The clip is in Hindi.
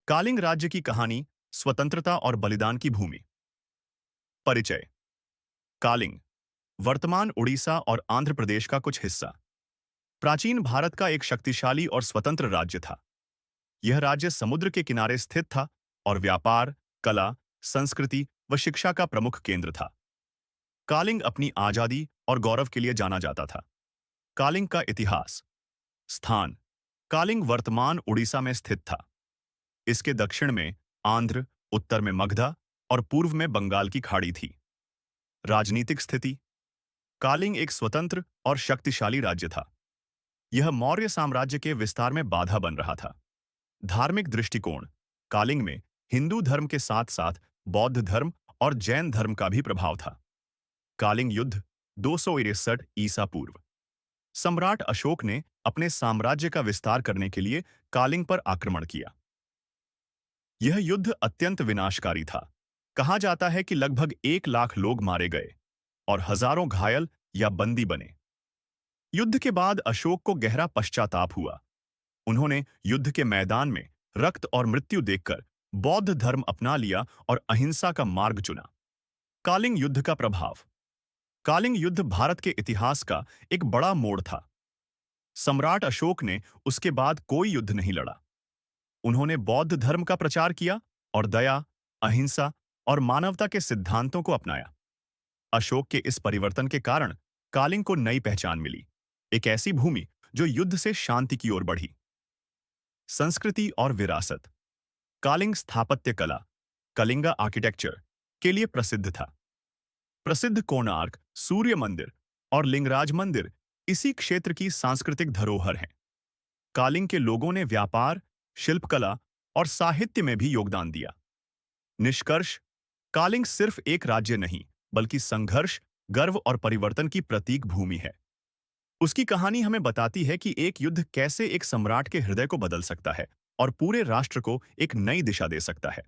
कालिंग राज्य की कहानी, स्वतंत्रता और बलिदान की भूमि। परिचय। कालिंग वर्तमान उड़ीसा और आंध्र प्रदेश का कुछ हिस्सा। प्राचीन भारत का एक शक्तिशाली और स्वतंत्र राज्य था। यह राज्य समुद्र के किनारे स्थित था और व्यापार, कला, संस्कृति व शिक्षा का प्रमुख केंद्र था। कालिंग अपनी आजादी और गौरव के लिए जाना जाता था। कालिंग का इतिहास। स्थान। कालिंग वर्तमान उड़ीसा में स्थित था। इसके दक्षिण में आंध्र, उत्तर में मगधा और पूर्व में बंगाल की खाड़ी थी। राजनीतिक स्थिति। कालिंग एक स्वतंत्र और शक्तिशाली राज्य था। यह मौर्य साम्राज्य के विस्तार में बाधा बन रहा था। धार्मिक दृष्टिकोण। कालिंग में हिंदू धर्म के साथ साथ बौद्ध धर्म और जैन धर्म का भी प्रभाव था। कालिंग युद्ध 263 ईसा पूर्व। सम्राट अशोक ने अपने साम्राज्य का विस्तार करने के लिए कालिंग पर आक्रमण किया। यह युद्ध अत्यंत विनाशकारी था। कहा जाता है कि लगभग 1 लाख लोग मारे गए और हजारों घायल या बंदी बने। युद्ध के बाद अशोक को गहरा पश्चाताप हुआ। उन्होंने युद्ध के मैदान में रक्त और मृत्यु देखकर बौद्ध धर्म अपना लिया और अहिंसा का मार्ग चुना। कालिंग युद्ध का प्रभाव। कालिंग युद्ध भारत के इतिहास का एक बड़ा मोड़ था। सम्राट अशोक ने उसके बाद कोई युद्ध नहीं लड़ा। उन्होंने बौद्ध धर्म का प्रचार किया और दया, अहिंसा और मानवता के सिद्धांतों को अपनाया। अशोक के इस परिवर्तन के कारण कालिंग को नई पहचान मिली, एक ऐसी भूमि जो युद्ध से शांति की ओर बढ़ी। संस्कृति और विरासत। कालिंग स्थापत्य कला, कलिंगा आर्किटेक्चर के लिए प्रसिद्ध था। प्रसिद्ध कोणार्क सूर्य मंदिर और लिंगराज मंदिर इसी क्षेत्र की सांस्कृतिक धरोहर हैं। कालिंग के लोगों ने व्यापार, शिल्पकला और साहित्य में भी योगदान दिया। निष्कर्ष। कालिंग सिर्फ एक राज्य नहीं, बल्कि संघर्ष, गर्व और परिवर्तन की प्रतीक भूमि है। उसकी कहानी हमें बताती है कि एक युद्ध कैसे एक सम्राट के हृदय को बदल सकता है और पूरे राष्ट्र को एक नई दिशा दे सकता है।